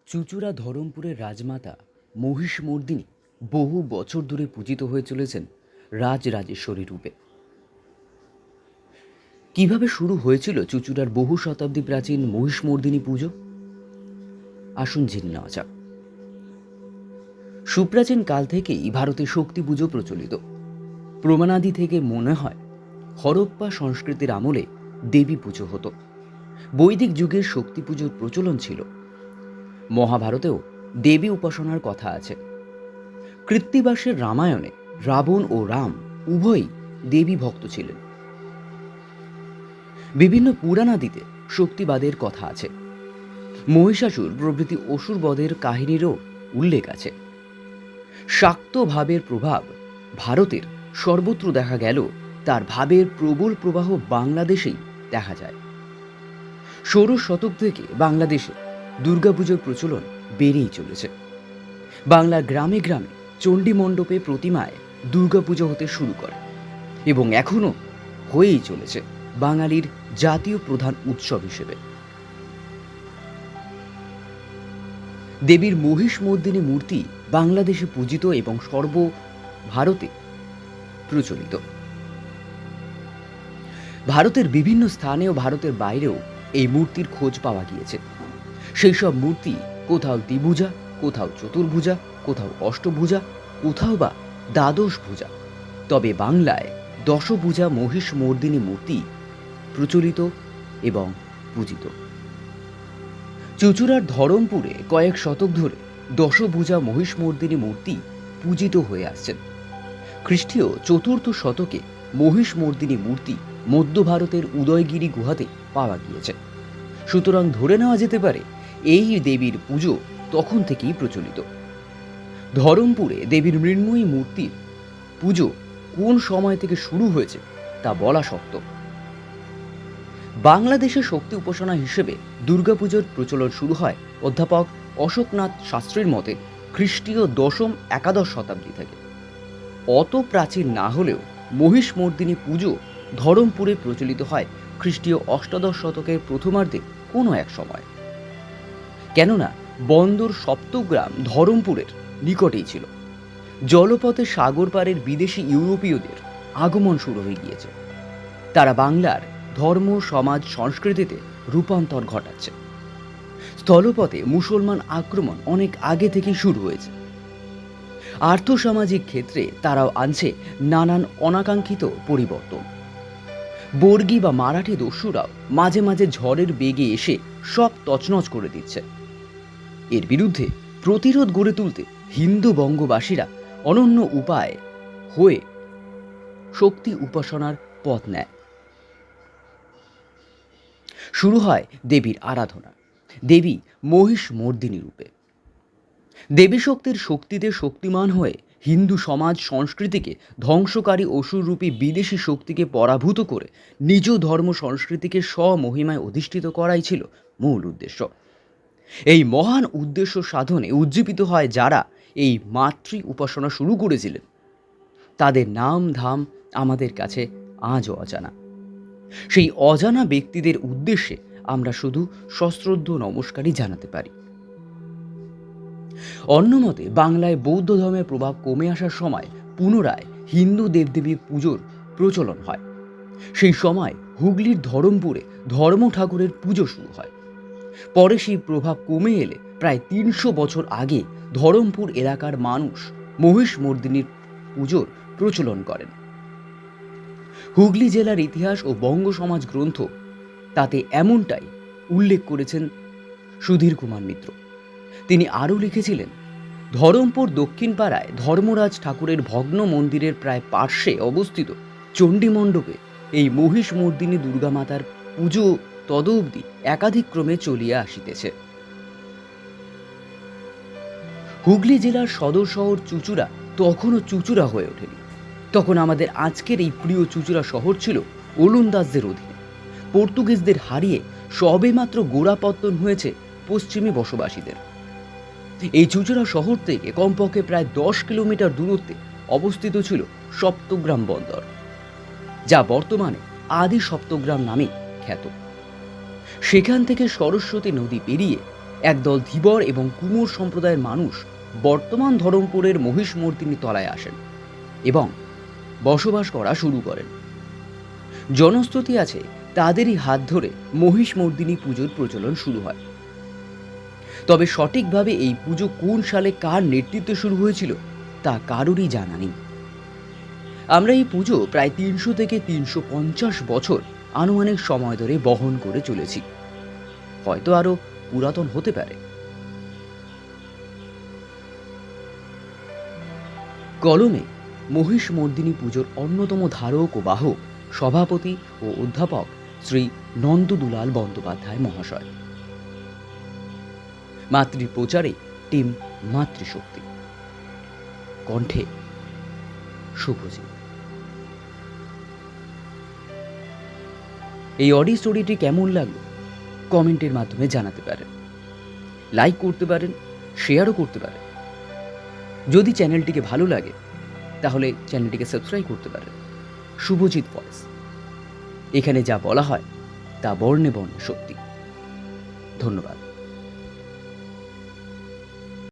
চুঁচুড়া ধরমপুরের রাজমাতা মহিষমর্দিনী বহু বছর ধরে পূজিত হয়ে চলেছেন রাজরাজেশ্বরী রূপে। কিভাবে শুরু হয়েছিল চুঁচুড়ার বহু শতাব্দী প্রাচীন মহিষমর্দিনী পুজো, আসুন জেনে নেওয়া যাক। সুপ্রাচীন কাল থেকেই ভারতে শক্তি পুজো প্রচলিত। প্রমাণাদি থেকে মনে হয় হরপ্পা সংস্কৃতির আমলে দেবী পুজো হতো। বৈদিক যুগে শক্তি পুজোর প্রচলন ছিল। মহাভারতেও দেবী উপাসনার কথা আছে। কৃত্তিবাসের রামায়ণে রাবণ ও রাম উভয়ই দেবী ভক্ত ছিলেন। বিভিন্ন পুরাণাদিতে শক্তিবাদের কথা আছে। মহিষাসুর প্রভৃতি অসুর বধের কাহিনীরও উল্লেখ আছে। শাক্ত ভাবের প্রভাব ভারতের সর্বত্র দেখা গেল, তার ভাবের প্রবল প্রবাহ বাংলাদেশেই দেখা যায়। ষোড়শ শতক থেকে বাংলাদেশে দুর্গাপুজোর প্রচলন বেড়েই চলেছে। বাংলার গ্রামে গ্রামে চণ্ডী মণ্ডপে প্রতিমায় দুর্গাপুজো হতে শুরু করে এবং এখনও হয়েই চলেছে বাঙালির জাতীয় প্রধান উৎসব হিসেবে। দেবীর মহিষমর্দিনী মূর্তি বাংলাদেশে পূজিত এবং সর্বভারতে প্রচলিত। ভারতের বিভিন্ন স্থানে ও ভারতের বাইরেও এই মূর্তির খোঁজ পাওয়া গিয়েছে। সেই সব মূর্তি কোথাও দ্বিভুজা, কোথাও চতুর্ভুজা, কোথাও অষ্টভুজা, কোথাও বা দ্বাদশ ভুজা। তবে বাংলায় দশভুজা মহিষমর্দিনী মূর্তি প্রচলিত এবং পূজিত। চুঁচুড়ার ধরমপুরে কয়েক শতক ধরে দশভুজা মহিষমর্দিনী মূর্তি পূজিত হয়ে আসছেন। খ্রিস্টীয় চতুর্থ শতকে মহিষমর্দিনী মূর্তি মধ্য ভারতের উদয়গিরি গুহাতে পাওয়া গিয়েছে। সুতরাং ধরে নেওয়া যেতে পারে এই দেবীর পুজো তখন থেকেই প্রচলিত। ধরমপুরে দেবীর মৃন্ময়ী মূর্তির পুজো কোন সময় থেকে শুরু হয়েছে তা বলা শক্ত। বাংলাদেশে শক্তি উপাসনা হিসেবে দুর্গাপুজোর প্রচলন শুরু হয় অধ্যাপক অশোকনাথ শাস্ত্রীর মতে খ্রিস্টীয় দশম একাদশ শতাব্দী থেকে। অত প্রাচীন না হলেও মহিষমর্দিনী পুজো ধরমপুরে প্রচলিত হয় খ্রিস্টীয় অষ্টাদশ শতকের প্রথমার্ধে কোনো এক সময়। কেননা বন্দর সপ্তগ্রাম ধরমপুরের নিকটেই ছিল। জলপথে সাগর পাড়ের বিদেশি ইউরোপীয়দের আগমন শুরু হয়ে গিয়েছে। তারা বাংলার ধর্ম, সমাজ, সংস্কৃতিতে রূপান্তর ঘটাচ্ছে। স্থলপথে মুসলমান আক্রমণ অনেক আগে থেকেই শুরু হয়েছে। আর্থসামাজিক ক্ষেত্রে তারাও আনছে নানান অনাকাঙ্ক্ষিত পরিবর্তন। বর্গী বা মারাঠি দস্যুরাও মাঝে মাঝে ঝড়ের বেগে এসে সব তছনছ করে দিচ্ছে। এর বিরুদ্ধে প্রতিরোধ গড়ে তুলতে হিন্দু বঙ্গবাসীরা অনন্য উপায় হয়ে শক্তি উপাসনার পথ নেয়। শুরু হয় দেবীর আরাধনা দেবী মহিষমর্দিনী রূপে। দেবী শক্তির শক্তিতে শক্তিমান হয়ে হিন্দু সমাজ সংস্কৃতিকে ধ্বংসকারী অসুররূপী বিদেশি শক্তিকে পরাভূত করে নিজ ধর্ম সংস্কৃতিকে স্বমহিমায় অধিষ্ঠিত করাই ছিল মূল উদ্দেশ্য। এই মহান উদ্দেশ্য সাধনে উজ্জীবিত হয় যারা এই মাতৃ উপাসনা শুরু করেছিলেন, তাদের নাম ধাম আমাদের কাছে আজও অজানা। সেই অজানা ব্যক্তিদের উদ্দেশ্যে আমরা শুধু সশ্রদ্ধ নমস্কারই জানাতে পারি। অন্যমতে বাংলায় বৌদ্ধ ধর্মের প্রভাব কমে আসার সময় পুনরায় হিন্দু দেবদেবীর পুজোর প্রচলন হয়। সেই সময় হুগলির ধরমপুরে ধর্ম ঠাকুরের পুজো শুরু হয়। পরে সেই প্রভাব কমে এলে প্রায় ৩০০ বছর আগে ধরমপুর এলাকার মানুষ মহিষমর্দিনীর পুজোর প্রচলন করেন। হুগলি জেলার ইতিহাস ও বঙ্গ সমাজ গ্রন্থ তাতে এমনটাই উল্লেখ করেছেন সুধীর কুমার মিত্র। তিনি আরও লিখেছিলেন, ধরমপুর দক্ষিণ পাড়ায় ধর্মরাজ ঠাকুরের ভগ্ন মন্দিরের প্রায় পার্শ্বে অবস্থিত চণ্ডী মণ্ডপে এই মহিষমর্দিনী দুর্গামাতার পুজো তদবধি একাধিক ক্রমে চলিয়া আসিতেছে। হুগলি জেলার সদর শহর চুঁচুড়া তখনও চুঁচুড়া হয়ে ওঠেনি। তখন আমাদের আজকের এই প্রিয় চুঁচুড়া শহর ছিল ওলন্দাজদের অধীনে। পর্তুগিজদের হারিয়ে সবেমাত্র গোড়াপত্তন হয়েছে পশ্চিমী বসবাসীদের। এই চুঁচুড়া শহর থেকে কমপক্ষে প্রায় 10 কিলোমিটার দূরত্বে অবস্থিত ছিল সপ্তগ্রাম বন্দর, যা বর্তমানে আদি সপ্তগ্রাম নামে খ্যাত। সেখান থেকে সরস্বতী নদী পেরিয়ে একদল ধীবর এবং কুমোর সম্প্রদায়ের মানুষ বর্তমান ধরমপুরের মহিষমর্দিনী তলায় আসেন এবং বসবাস করা শুরু করেন। জনশ্রুতি আছে তাদেরই হাত ধরে মহিষমর্দিনী পুজোর প্রচলন শুরু হয়। তবে সঠিকভাবে এই পুজো কোন সালে কার নেতৃত্বে শুরু হয়েছিল তা কারোরই জানা নেই। আমরা এই পুজো প্রায় 300 থেকে 350 বছর আনুমানিক সময় ধরে বহন করে চলেছি, হয়তো আরো পুরাতন হতে পারে। কলমে মহিষমর্দিনী পুজোর অন্যতম ধারক ও বাহক সভাপতি ও অধ্যাপক শ্রী নন্দদুলাল বন্দ্যোপাধ্যায় মহাশয়। মাতৃপ্রচারে টিম মাতৃশক্তি, কণ্ঠে শুভজিৎ। এই অডিও স্টোরিটি কেমন লাগলো কমেন্টের মাধ্যমে জানাতে পারেন, লাইক করতে পারেন, শেয়ারও করতে পারেন। যদি চ্যানেলটিকে ভালো লাগে তাহলে চ্যানেলটিকে সাবস্ক্রাইব করতে পারেন। শুভজিৎ ভয়েস, এখানে যা বলা হয় তা বর্ণে বর্ণে সত্যি। ধন্যবাদ।